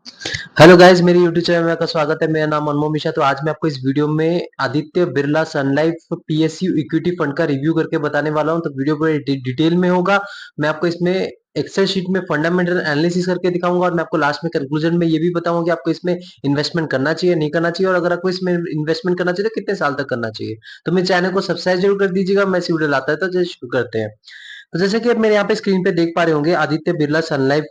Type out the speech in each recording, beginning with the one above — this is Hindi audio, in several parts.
हेलो गाइस, मेरे यूट्यूब चैनल में आपका स्वागत है। मेरा नाम अनमोल मिश्रा। तो आज मैं आपको इस वीडियो में आदित्य बिरला सन लाइफ पीएसयू इक्विटी फंड का रिव्यू करके बताने वाला हूं। तो वीडियो पूरे डिटेल में होगा। मैं आपको इसमें एक्सेल शीट में फंडामेंटल एनालिसिस करके दिखाऊंगा और मैं आपको लास्ट में कंक्लूजन में ये भी बताऊंगा कि आपको इसमें इन्वेस्टमेंट करना चाहिए, नहीं करना चाहिए, और अगर आपको इसमें इन्वेस्टमेंट करना चाहिए तो कितने साल तक करना चाहिए। तो मेरे चैनल को सब्सक्राइब जरूर कर दीजिएगा। मैं इस वीडियो लाता है तो चलिए शुरू करते हैं। तो जैसे कि आप मेरे यहाँ पे स्क्रीन पे देख पा रहे होंगे, आदित्य बिरला सन लाइफ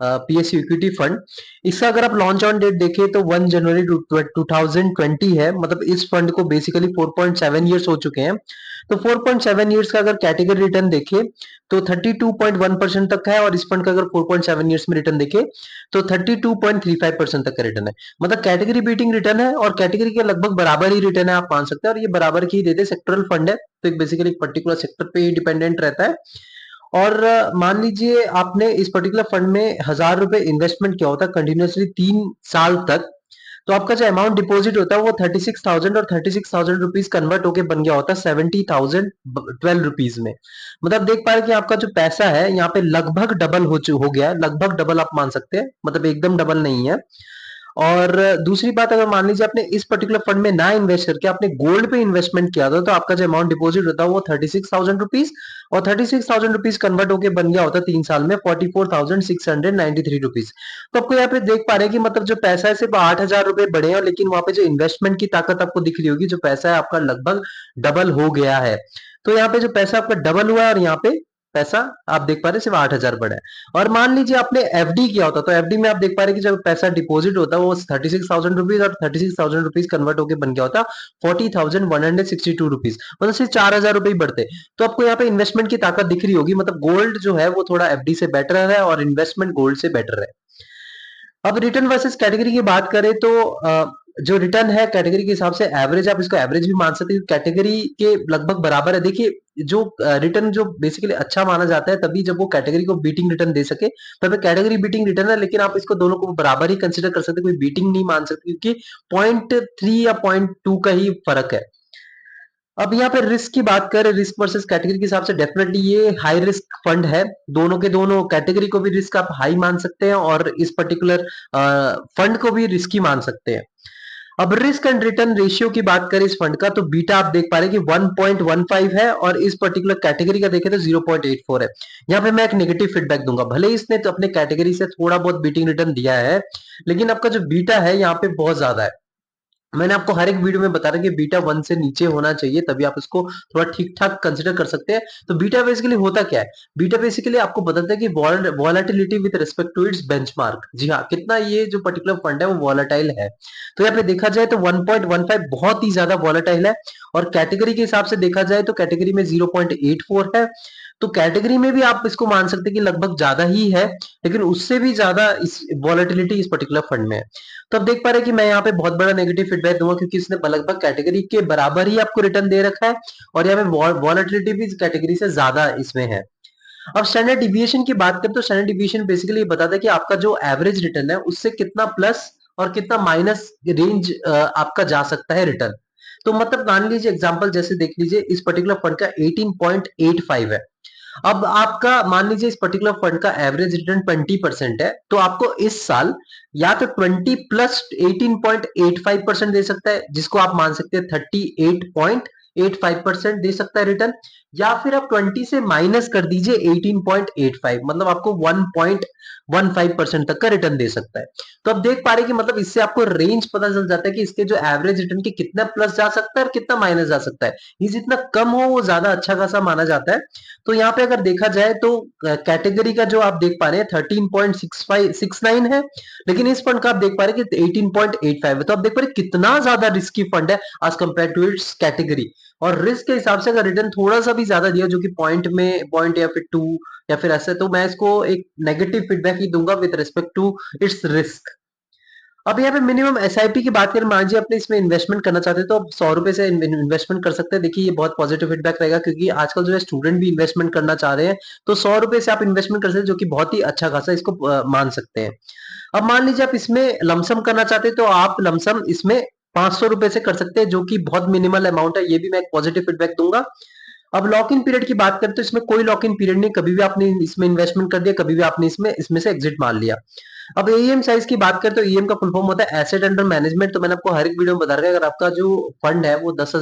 पीएसयू इक्विटी फंड। इसका अगर आप लॉन्च ऑन डेट देखें तो 1 जनवरी 2020 है। मतलब इस फंड को बेसिकली 4.7 इयर्स हो चुके हैं। तो 4.7 इयर्स का अगर कैटेगरी रिटर्न देखें तो 32.1% तक है, और इस फंड का अगर 4.7 इयर्स में रिटर्न देखें तो 32.35% तक का रिटर्न है। मतलब कैटेगरी बीटिंग रिटर्न है, और कैटेगरी के लगभग बराबर ही रिटर्न है, आप मान सकते हैं। और ये बराबर की ही देते, सेक्टरल फंड है तो एक बेसिकली एक पर्टिकुलर सेक्टर पे ही डिपेंडेंट रहता है। और मान लीजिए आपने इस पर्टिकुलर फंड में 1,000 रुपए इन्वेस्टमेंट किया होता है कंटिन्यूअसली 3 साल तक, तो आपका जो अमाउंट डिपॉजिट होता है वो 36,000, और 36,000 रुपीज कन्वर्ट होके बन गया होता है 70,012 रुपीज में। मतलब देख पा रहे हैं कि आपका जो पैसा है यहाँ पे लगभग डबल हो गया है। लगभग डबल आप मान सकते हैं, मतलब एकदम डबल नहीं है। और दूसरी बात, अगर मान लीजिए आपने इस पर्टिकुलर फंड में ना इन्वेस्ट करके आपने गोल्ड पे इन्वेस्टमेंट किया था, तो आपका जो अमाउंट डिपॉजिट होता है वो 36,000 रुपीज, और 36,000 रुपीज कन्वर्ट होकर बन गया होता 3 साल में 44,693 रुपीज। तो आपको यहाँ पे देख पा रहे हैं कि मतलब जो पैसा है सिर्फ 8,000 रुपए बढ़े हैं, लेकिन वहां पे जो इन्वेस्टमेंट की ताकत आपको दिख रही होगी, जो पैसा है आपका लगभग डबल हो गया है। तो यहाँ पे जो पैसा आपका डबल हुआ है, और यहाँ पे पैसा आप देख पा रहे हैं सिर्फ 8,000 बढ़ा है। और मान लीजिए आपने एफडी किया होता, तो एफडी में आप देख पा रहे हैं कि जब पैसा डिपॉजिट होता है वो 36,000 रुपीज, और 36,000 रुपीज कन्वर्ट होकर बन गया होता 40,162 रुपीज। मतलब सिर्फ 4,000 रुपए ही बढ़ते। तो आपको यहाँ पे इन्वेस्टमेंट की ताकत दिख रही होगी। मतलब गोल्ड जो है वो थोड़ा एफडी से बेटर है, और इन्वेस्टमेंट गोल्ड से बेटर है। अब रिटर्न वर्सेस कैटेगरी की बात करें तो जो रिटर्न है कैटेगरी के हिसाब से एवरेज, आप इसको एवरेज भी मान सकते हैं, कैटेगरी के लगभग बराबर है। देखिए जो रिटर्न जो बेसिकली अच्छा माना जाता है तभी जब वो कैटेगरी को बीटिंग रिटर्न दे सके, तब कैटेगरी बीटिंग रिटर्न है। लेकिन आप इसको दोनों को बराबर ही कंसिडर कर सकते हैं, कोई बीटिंग नहीं मान सकते, क्योंकि 0.3 या 0.2 का ही फर्क है। अब यहाँ पे रिस्क की बात करें, रिस्क वर्सेस कैटेगरी के हिसाब से डेफिनेटली ये हाई रिस्क फंड है। दोनों के दोनों कैटेगरी को भी रिस्क आप हाई मान सकते हैं, और इस पर्टिकुलर फंड को भी रिस्की मान सकते हैं। अब रिस्क एंड रिटर्न रेशियो की बात करें इस फंड का, तो बीटा आप देख पा रहे हैं कि 1.15 है, और इस पर्टिकुलर कैटेगरी का देखें तो 0.84 है। यहाँ पे मैं एक नेगेटिव फीडबैक दूंगा। भले ही इसने तो अपने कैटेगरी से थोड़ा बहुत बीटिंग रिटर्न दिया है, लेकिन आपका जो बीटा है यहाँ पे बहुत ज्यादा है। मैंने आपको हर एक वीडियो में बता रहा कि बीटा 1 से नीचे होना चाहिए, तभी आप इसको थोड़ा ठीक-ठाक कंसीडर कर सकते हैं। तो बीटा बेसिकली होता क्या है? बीटा बेसिकली आपको बताता है कि volatility with respect to its benchmark. जी हाँ, कितना ये जो पर्टिकुलर फंड है वो वोलेटाइल है। तो यहाँ पे देखा जाए तो 1.15 बहुत ही ज्यादा वोलेटाइल है, और कैटेगरी के हिसाब से देखा जाए तो कैटेगरी में 0.84 है। तो कैटेगरी में भी आप इसको मान सकते हैं कि लगभग ज्यादा ही है, लेकिन उससे भी ज्यादा इस वोलेटिलिटी इस पर्टिकुलर फंड में है। तो अब देख पा रहे हैं कि मैं यहाँ पे बहुत बड़ा नेगेटिव फीडबैक दूंगा, क्योंकि इसने लगभग कैटेगरी के बराबर ही आपको रिटर्न दे रखा है, और यहाँ पे वॉलेटिलिटी भी कैटेगरी से ज्यादा इसमें है। अब स्टैंडर्ड डिविएशन की बात करें तो स्टैंडर्ड डिविएशन बेसिकली ये बताता है कि आपका जो एवरेज रिटर्न है उससे कितना प्लस और कितना माइनस रेंज आपका जा सकता है रिटर्न। तो मतलब मान लीजिए एग्जांपल जैसे देख लीजिए, इस पर्टिकुलर फंड का 18.85 है। अब आपका मान लीजिए इस पर्टिकुलर फंड का एवरेज रिटर्न 20% है, तो आपको इस साल या तो 20 प्लस 18.85% दे सकता है, जिसको आप मान सकते हैं 38.85% दे सकता है रिटर्न, या फिर आप 20 से माइनस कर दीजिए 18.85, मतलब आपको 1.15% तक का रिटर्न दे सकता है। तो अब देख पा रहे हैं कि मतलब इससे आपको रेंज पता चल जाता है कि इसके जो एवरेज रिटर्न के कितना प्लस जा सकता है और कितना माइनस जा सकता है। ये जितना कम हो वो ज्यादा अच्छा खासा माना जाता है। तो यहाँ पे अगर देखा जाए तो कैटेगरी का जो आप देख पा रहे हैं 13.6569 है, लेकिन इस फंड का आप देख पा रहे हैं कि 18.85 है। तो आप देख पा रहे हैं कितना ज्यादा रिस्की फंड है as compare to its category. और रिस्क के हिसाब से अगर रिटर्न थोड़ा सा भी ज्यादा दिया, जो कि पॉइंट या फिर 2 या फिर ऐसे, तो मैं इसको एक नेगेटिव फीडबैक ही दूंगा with respect to its risk. अब यहाँ पे मिनिमम एसआईपी की बात करें, मान लीजिए अपने इसमें इन्वेस्टमेंट करना चाहते हैं तो आप 100 रुपए से इन्वेस्टमेंट कर सकते हैं। देखिए ये बहुत पॉजिटिव फीडबैक रहेगा, क्योंकि आजकल जो है स्टूडेंट भी इन्वेस्टमेंट करना चाह रहे हैं। तो 100 रुपए से आप इन्वेस्टमेंट कर सकते हैं, जो कि बहुत ही अच्छा खासा इसको मान सकते हैं। अब मान लीजिए आप इसमें लमसम करना चाहते हैं, तो आप लमसम इसमें 500 रुपए से कर सकते हैं, जो कि बहुत मिनिमल अमाउंट है। ये भी मैं एक पॉजिटिव फीडबैक दूंगा। अब लॉक इन पीरियड की बात करें तो इसमें कोई लॉक इन पीरियड नहीं, कभी भी आपने इसमें इन्वेस्टमेंट कर दिया, कभी भी आपने इसमें इसमें से एग्जिट मार लिया। अब एईएम साइज की बात करें तो ईएम का फुल फॉर्म होता है एसेट अंडर मैनेजमेंट। तो मैंने आपको हर एक वीडियो में बता रखा है, अगर आपका जो फंड है वो 10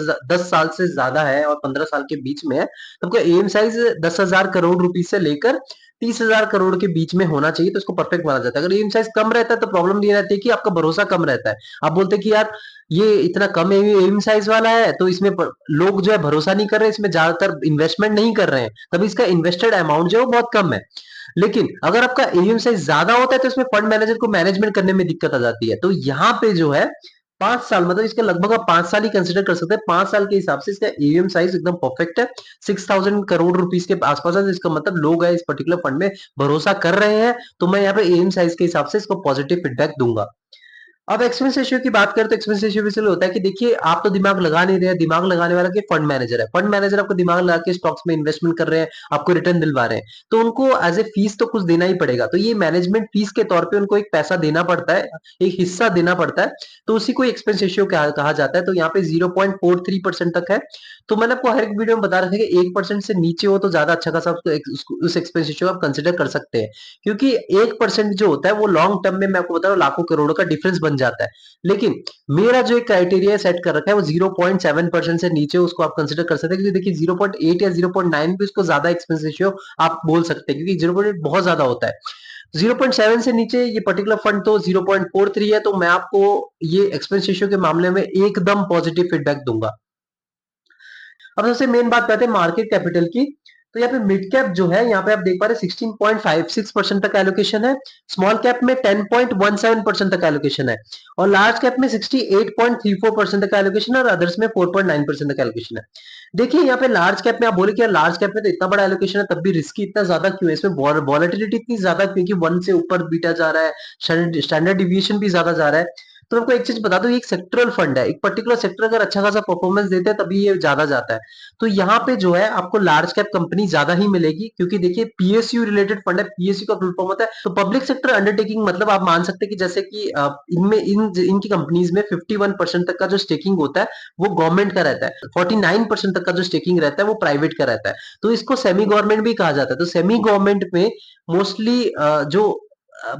साल से ज्यादा है और 15 साल के बीच में है, तो आपका एईएम साइज 10,000 करोड़ रुपीज से लेकर 30,000 करोड़ के बीच में होना चाहिए, तो उसको परफेक्ट माना जाता है। अगर एईएम साइज कम रहता है तो प्रॉब्लम ये रहती है कि आपका भरोसा कम रहता है। आप बोलते हैं कि यार ये इतना कम एईएम साइज वाला है, तो इसमें लोग जो है भरोसा नहीं कर रहे, इसमें ज्यादातर इन्वेस्टमेंट नहीं कर रहे हैं, तभी इसका इन्वेस्टेड अमाउंट जो है वो बहुत कम है। लेकिन अगर आपका एयूएम साइज ज्यादा होता है तो इसमें फंड मैनेजर को मैनेजमेंट करने में दिक्कत आ जाती है। तो यहाँ पे जो है 5 साल, मतलब इसका लगभग आप 5 साल ही कंसिडर कर सकते हैं। 5 साल के हिसाब से इसका एयूएम साइज एकदम परफेक्ट है, 6,000 करोड़ रुपीज के आसपास है। इसका मतलब लोग है इस पर्टिकुलर फंड में भरोसा कर रहे हैं, तो मैं यहाँ पे एयूएम साइज के हिसाब से इसको पॉजिटिव फीडबैक दूंगा। अब एक्सपेंस रेशियो की बात करें तो एक्सपेंस रेशियो इसलिए होता है कि देखिए आप तो दिमाग लगा नहीं रहे हैं, दिमाग लगाने वाला के फंड मैनेजर है। फंड मैनेजर आपको दिमाग लगा के स्टॉक्स में इन्वेस्टमेंट कर रहे हैं, आपको रिटर्न दिलवा रहे हैं, तो उनको एज ए फीस तो कुछ देना ही पड़ेगा। तो ये मैनेजमेंट फीस के तौर पे उनको एक पैसा देना पड़ता है, एक हिस्सा देना पड़ता है, तो उसी को एक्सपेंस रेशियो कहा जाता है। तो यहाँ पे 0.43% तक है। तो मैंने आपको हर एक वीडियो में बता रखा है कि 1% से नीचे हो तो ज्यादा अच्छा खासा उस एक्सपेंस रेशियो आप कंसिडर कर सकते हैं, क्योंकि 1% जो होता है वो लॉन्ग टर्म में मैं आपको बता रहा हूँ लाखों करोड़ों का डिफरेंस बन जाता है। लेकिन मेरा जो एक क्राइटेरिया सेट कर रखा है वो 0.7% से नीचे उसको आप कंसिडर कर सकते हैं, क्योंकि देखिए 0.8 या 0.9 भी उसको ज्यादा एक्सपेंस रेशियो आप बोल सकते हैं, क्योंकि 0.8 बहुत ज्यादा होता है। 0.7 से नीचे ये पर्टिकुलर फंड तो 0.43 है, तो मैं आपको ये एक्सपेंस रेशियो के मामले में एकदम पॉजिटिव फीडबैक दूंगा। अब सबसे मेन बात करते हैं मार्केट कैपिटल की। तो यहाँ पे मिड कैप जो है, यहाँ पे आप देख पा रहे हैं 16.56% तक एलोकेशन है, स्मॉल कैप में 10.17% तक एलोकेशन है, और लार्ज कैप में 68.34% तक एलोकेशन है, और अदर्स में 4.9% तक एलोकेशन है। देखिए यहाँ पे लार्ज कैप में आप बोले कि यार लार्ज कैप में तो इतना बड़ा एलोकेशन है, तब भी रिस्की इतना ज्यादा क्यों है, इसमें वॉलेटिलिटी इतनी ज्यादा क्योंकि 1 से ऊपर बीटा जा रहा है, स्टैंडर्ड डिविएशन भी ज्यादा जा रहा है। तो आपको एक चीज बता दूं, ये एक सेक्टरल फंड है, एक पर्टिकुलर सेक्टर अगर अच्छा खासा परफॉर्मेंस देता है तभी ये ज्यादा जाता है। तो यहाँ पे जो है आपको लार्ज कैप कंपनी ज्यादा ही मिलेगी, क्योंकि देखिए पीएसयू रिलेटेड फंड है, पीएसयू का फुल फॉर्म होता है तो पब्लिक सेक्टर अंडरटेकिंग, मतलब आप मान सकते हैं कि जैसे कि इनमें इनकी कंपनीज में 51% तक का जो स्टेकिंग होता है वो गवर्नमेंट का रहता है, 49% तक का जो स्टेकिंग रहता है वो प्राइवेट का रहता है। तो इसको सेमी गवर्नमेंट भी कहा जाता है। तो सेमी गवर्नमेंट में मोस्टली जो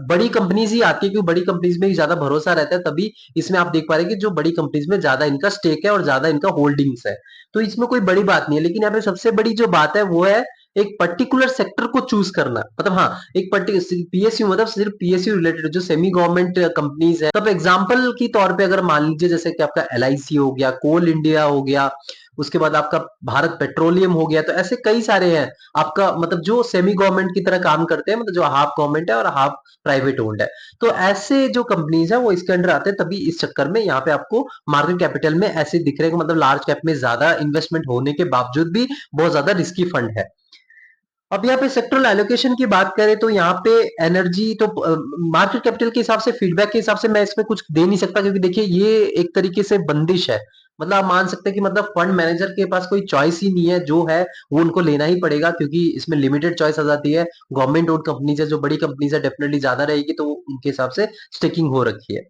बड़ी कंपनीज ही आती है, क्योंकि बड़ी कंपनीज में ही ज्यादा भरोसा रहता है, तभी इसमें आप देख पा रहे हैं कि जो बड़ी कंपनीज में ज्यादा इनका स्टेक है और ज्यादा इनका होल्डिंग्स है। तो इसमें कोई बड़ी बात नहीं है, लेकिन यहाँ पे सबसे बड़ी जो बात है वो है एक पर्टिकुलर सेक्टर को चूज करना। मतलब हाँ, एक पर्टिकुलर पीएसयू, मतलब सिर्फ पीएसयू रिलेटेड जो सेमी गवर्नमेंट कंपनीज है। तो आप एग्जांपल की तौर पे अगर मान लीजिए जैसे कि आपका एलआईसी हो गया, कोल इंडिया हो गया, उसके बाद आपका भारत पेट्रोलियम हो गया, तो ऐसे कई सारे हैं आपका, मतलब जो सेमी गवर्नमेंट की तरह काम करते हैं, मतलब जो हाफ गवर्नमेंट है और हाफ प्राइवेट ओन्ड है। तो ऐसे जो कंपनीज है वो इसके अंडर आते हैं, तभी इस चक्कर में यहाँ पे आपको मार्केट कैपिटल में ऐसे दिख रहे हैं, मतलब लार्ज कैप में ज्यादा इन्वेस्टमेंट होने के बावजूद भी बहुत ज्यादा रिस्की फंड है। अब यहाँ पे सेक्टरल एलोकेशन की बात करें तो यहाँ पे एनर्जी तो मार्केट कैपिटल के हिसाब से, फीडबैक के हिसाब से मैं इसमें कुछ दे नहीं सकता, क्योंकि देखिए ये एक तरीके से बंदिश है। मतलब आप मान सकते हैं कि मतलब फंड मैनेजर के पास कोई चॉइस ही नहीं है, जो है वो उनको लेना ही पड़ेगा, क्योंकि इसमें लिमिटेड चॉइस आ जाती है। गवर्नमेंट ओन्ड कंपनीज है, जो बड़ी कंपनीज है डेफिनेटली ज्यादा रहेगी, तो उनके हिसाब से स्टिकिंग हो रखी है।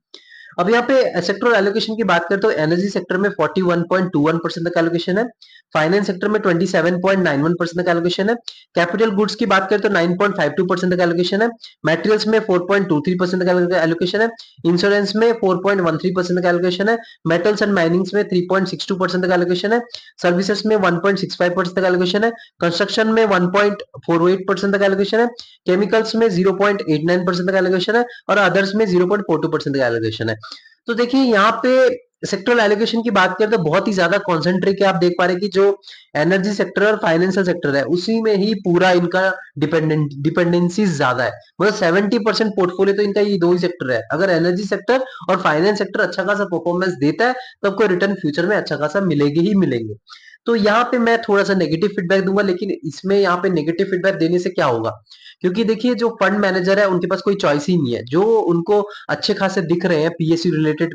अब यहाँ पे सेक्टरल एलोकेशन की बात करें तो एनर्जी सेक्टर में 41.21% तक एलोकेशन है, फाइनेंस सेक्टर में 27.91% तक एलोकेशन है, कैपिटल गुड्स की बात करें तो 9.52% तक एलोकेशन है, मटेरियल्स में 4.23% तक एलोकेशन है, इंश्योरेंस में 4.13% तक एलोकेशन है, मेटल्स एंड माइनिंग्स में 3.62% तक एलोकेशन है, सर्विसेज में 1.65% तक एलोकेशन है, कंस्ट्रक्शन में 1.48% तक एलोकेशन है, केमिकल्स में 0.89% तक एलोकेशन है, और अदर्स में 0.42% तक एलोकेशन है। तो देखिए यहाँ पे सेक्टरल एलोकेशन की बात करें तो बहुत ही ज्यादा कॉन्सेंट्रेट है। आप देख पा रहे हैं कि जो एनर्जी सेक्टर और फाइनेंशियल सेक्टर है उसी में ही पूरा इनका डिपेंडेंसी ज्यादा है। मतलब 70% पोर्टफोलियो तो इनका ये दो ही सेक्टर है। अगर एनर्जी सेक्टर और फाइनेंस सेक्टर अच्छा खासा परफॉर्मेंस देता है तो आपको रिटर्न फ्यूचर में अच्छा खासा मिलेगी ही मिलेंगे। तो यहाँ पे मैं थोड़ा सा नेगेटिव फीडबैक दूंगा, लेकिन इसमें यहाँ पे नेगेटिव फीडबैक देने से क्या होगा, क्योंकि देखिए जो फंड मैनेजर है उनके पास कोई चॉइस ही नहीं है, जो उनको अच्छे खासे दिख रहे हैं पीएसयू रिलेटेड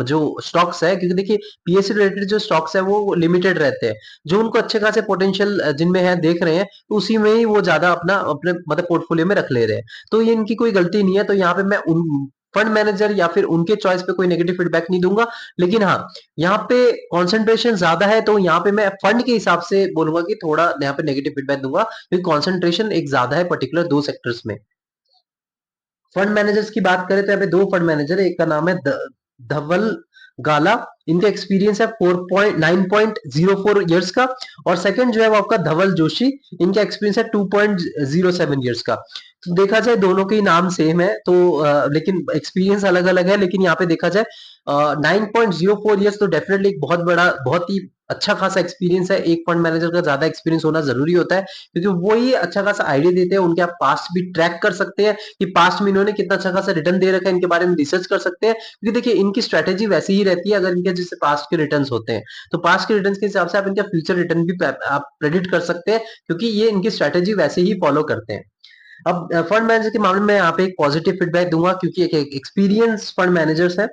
जो स्टॉक्स है, क्योंकि देखिए पीएसयू रिलेटेड जो स्टॉक्स है वो लिमिटेड रहते हैं, जो उनको अच्छे खासे पोटेंशियल जिनमें है देख रहे हैं, तो उसी में ही वो ज्यादा अपना अपने मतलब पोर्टफोलियो में रख ले रहे हैं। तो ये इनकी कोई गलती नहीं है। तो यहाँ पे मैं उन फंड मैनेजर या फिर उनके चॉइस पे कोई नेगेटिव फीडबैक नहीं दूंगा, लेकिन हाँ यहाँ पे कंसंट्रेशन ज्यादा है, तो यहाँ पे मैं फंड के हिसाब से बोलूंगा कि थोड़ा यहाँ पे नेगेटिव फीडबैक दूंगा, क्योंकि कंसंट्रेशन एक ज्यादा है पर्टिकुलर दो सेक्टर्स में। फंड मैनेजर्स की बात करें तो यहाँ पे दो फंड मैनेजर है, एक का नाम है धवल गाला, इनका एक्सपीरियंस है 9.04 इयर्स का, और सेकंड जो है वो आपका धवल जोशी, इनका एक्सपीरियंस है 2.07 इयर्स का। तो देखा जाए दोनों के ही नाम सेम है, तो लेकिन एक्सपीरियंस अलग अलग है, लेकिन यहाँ पे देखा जाए 9.04 इयर्स तो डेफिनेटली एक बहुत बड़ा, बहुत ही अच्छा खासा एक्सपीरियंस है। एक फंड मैनेजर का ज्यादा एक्सपीरियंस होना जरूरी होता है, क्योंकि वो ही अच्छा खासा आइडिया देते हैं, उनके आप पास्ट भी ट्रैक कर सकते हैं कि पास्ट में इन्होंने कितना अच्छा खासा रिटर्न दे रखा है, इनके बारे में रिसर्च कर सकते हैं, क्योंकि देखिए इनकी स्ट्रेटेजी वैसी ही रहती है। अगर इनके जैसे पास्ट के रिटर्न होते हैं, तो पास्ट के रिटर्न के हिसाब से आप इनका फ्यूचर रिटर्न भी आप प्रेडिक्ट कर सकते हैं, क्योंकि ये इनकी स्ट्रेटेजी वैसे ही फॉलो करते हैं। अब फंड मैनेजर के मामले में यहाँ पे एक पॉजिटिव फीडबैक दूंगा, क्योंकि एक एक्सपीरियंस फंड मैनेजर्स है।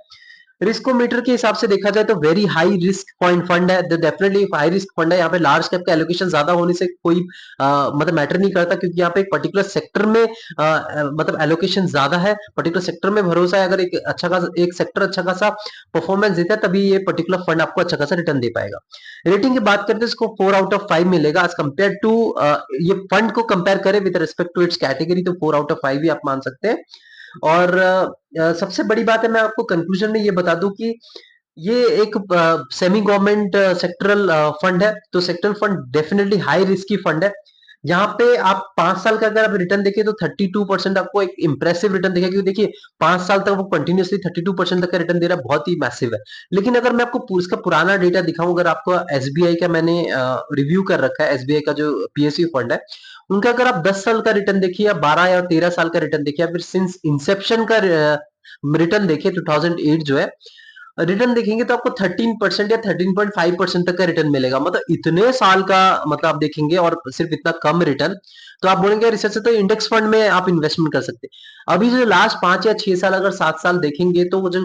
रिस्कोमीटर के हिसाब से देखा जाए तो very high risk point fund है, डेफिनेटली हाई रिस्क फंड है। यहाँ पे लार्ज कैप का एलोकेशन ज्यादा होने से कोई मतलब मैटर नहीं करता, क्योंकि यहाँ पे एक पर्टिकुलर सेक्टर में मतलब एलोकेशन ज्यादा है, पर्टिकुलर सेक्टर में भरोसा है। अगर एक अच्छा खासा एक सेक्टर अच्छा खासा परफॉर्मेंस देता है, तभी ये पर्टिकुलर फंड आपको अच्छा खासा रिटर्न दे पाएगा। रेटिंग की बात करते हैं, इसको 4/5 मिलेगा एज कम्पेयर टू, ये फंड को कंपेयर करें with respect to its category, तो 4/5 ही आप मान सकते हैं। और सबसे बड़ी बात है, मैं आपको कंक्लूजन में ये बता दूं कि ये एक सेमी गवर्नमेंट सेक्टरल फंड है, तो sectoral fund definitely high risky fund है। यहाँ पे आप 5 साल का अगर आप रिटर्न देखिए तो 32% आपको एक इंप्रेसिव रिटर्न दिखेगा, क्योंकि देखिए 5 साल तक वो कंटिन्यूसली 32% तक का रिटर्न दे रहा है, बहुत ही मैसिव है। लेकिन अगर मैं आपको इसका पुराना डेटा दिखाऊं, अगर आपको एसबीआई का मैंने रिव्यू कर रखा है, एसबीआई का जो पीएसयू फंड है, उनका अगर आप 10 साल का रिटर्न देखिए, या 12 या 13 साल का रिटर्न देखिए, या फिर सिंस इंसेप्शन का रिटर्न देखिए 2008 जो है, रिटर्न देखेंगे तो आपको 13% या 13.5% तक का रिटर्न मिलेगा। मतलब इतने साल का, मतलब आप देखेंगे और सिर्फ इतना कम रिटर्न, तो आप बोलेंगे रिसर्च से तो इंडेक्स फंड में आप इन्वेस्टमेंट कर सकते हैं। अभी जो लास्ट 5 या 6 साल, अगर 7 साल देखेंगे, तो वो जो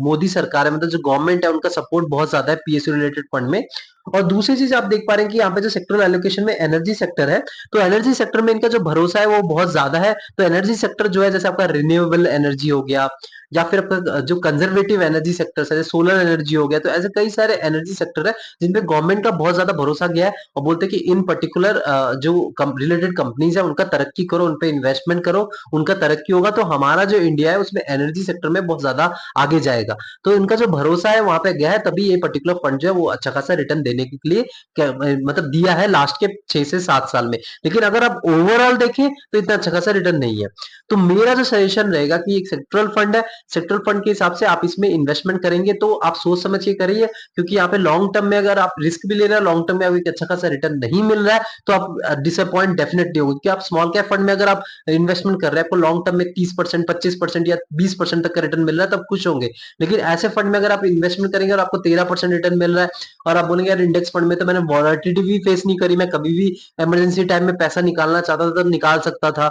मोदी सरकार है, मतलब जो गवर्नमेंट है, उनका सपोर्ट बहुत ज्यादा है पीएसयू रिलेटेड फंड में। और दूसरी चीज आप देख पा रहे हैं कि यहाँ पे जो सेक्टरल एलोकेशन में एनर्जी सेक्टर है, तो एनर्जी सेक्टर में इनका जो भरोसा है वो बहुत ज्यादा है। तो एनर्जी सेक्टर जो है, जैसे आपका रिन्यूएबल एनर्जी हो गया, या फिर आपका जो कंजर्वेटिव एनर्जी सेक्टर है, सोलर एनर्जी हो गया, तो ऐसे कई सारे एनर्जी सेक्टर है जिनपे गवर्नमेंट का बहुत ज्यादा भरोसा गया है, और बोलते हैं कि इन पर्टिकुलर जो रिलेटेड कंपनीज है, उनका तरक्की करो, उन पे इन्वेस्टमेंट करो, उनका तरक्की होगा तो हमारा जो इंडिया है उसमें एनर्जी सेक्टर में बहुत ज्यादा आगे जाएगा। तो इनका जो भरोसा है वहां पे गया है, तभी ये पर्टिकुलर फंड जो है वो अच्छा खासा रिटर्न देने के लिए मतलब दिया है लास्ट के 6 से 7 साल में। लेकिन अगर आप ओवरऑल देखें तो इतना अच्छा खासा रिटर्न नहीं है। तो मेरा जो सजेशन रहेगा कि एक सेक्टरल फंड है, सेक्टरल फंड के हिसाब से आप इसमें इन्वेस्टमेंट करेंगे तो आप सोच समझ के करिए, क्योंकि यहाँ पे लॉन्ग टर्म में अगर आप रिस्क भी ले रहे हैं, लॉन्ग टर्म में अभी अच्छा खासा रिटर्न नहीं मिल रहा है, तो आप डिसअपॉइंट डेफिनेटली होगी। क्योंकि आप स्मॉल कैप फंड में अगर आप इन्वेस्टमेंट कर रहे हैं, आपको लॉन्ग टर्म में 30%, 25% या 20% तक का रिटर्न मिल रहा है, तब खुश होंगे। लेकिन ऐसे फंड में अगर आप इन्वेस्टमेंट करेंगे और आपको 13% रिटर्न मिल रहा है, और आप बोलेंगे यार इंडेक्स फंड में तो मैंने वॉलेटिलिटी भी फेस नहीं करी, मैं कभी भी इमरजेंसी टाइम में पैसा निकालना चाहता था तो निकाल सकता था,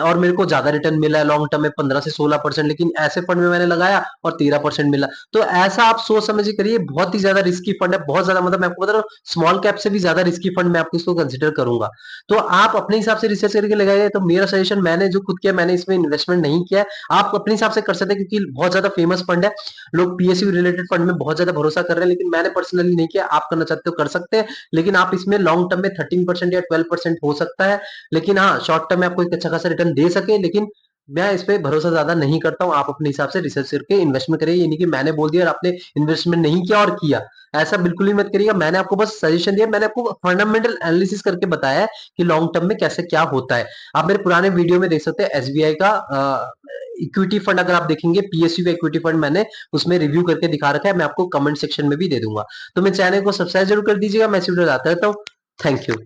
और मेरे को ज्यादा रिटर्न मिला है लॉन्ग टर्म में 15 से 16%, लेकिन ऐसे फंड में मैंने लगाया और 13% मिला। तो ऐसा आप सोच समझ के करिए, बहुत ही ज्यादा रिस्की फंड है, बहुत ज्यादा, मतलब मैं आपको बता रहा हूँ स्मॉल कैप से भी ज्यादा रिस्की फंड मैं आपको इसको कंसिडर करूंगा। तो आप अपने हिसाब से रिसर्च करके लगाइए। तो मेरा सजेशन, मैंने जो खुद किया, मैंने इसमें इन्वेस्टमेंट नहीं किया है, आप अपने हिसाब से कर सकते हैं, क्योंकि बहुत ज्यादा फेमस फंड है, लोग पीएसयू रिलेटेड फंड में बहुत ज्यादा भरोसा कर रहे हैं, लेकिन मैंने पर्सनली नहीं किया। आप करना चाहते हो कर सकते हैं, लेकिन आप इसमें लॉन्ग टर्म में 13% या 12% हो सकता है, लेकिन हाँ शॉर्ट टर्म में आपको एक अच्छा खासा रिटर्न दे सके, लेकिन मैं इस पे भरोसा ज्यादा नहीं करता हूँ। आप अपने हिसाब से रिसर्च करके इन्वेस्टमेंट करिए, ये नहीं कि मैंने बोल दिया और आपने इन्वेस्टमेंट नहीं किया और किया, ऐसा बिल्कुल ही मत करिएगा। मैंने आपको बस सजेशन दिया, मैंने आपको फंडामेंटल एनालिसिस करके बताया है कि लॉन्ग टर्म में कैसे क्या होता है। आप मेरे पुराने वीडियो में देख सकते हैं, एसबीआई का इक्विटी फंड अगर आप देखेंगे, पीएसयू का इक्विटी फंड मैंने उसमें रिव्यू करके दिखा रखा है, मैं आपको कमेंट सेक्शन में भी दे दूंगा। तो मेरे चैनल को सब्सक्राइब जरूर कर दीजिएगा, मैं इसी वीडियो लाता रहता हूँ। Thank you.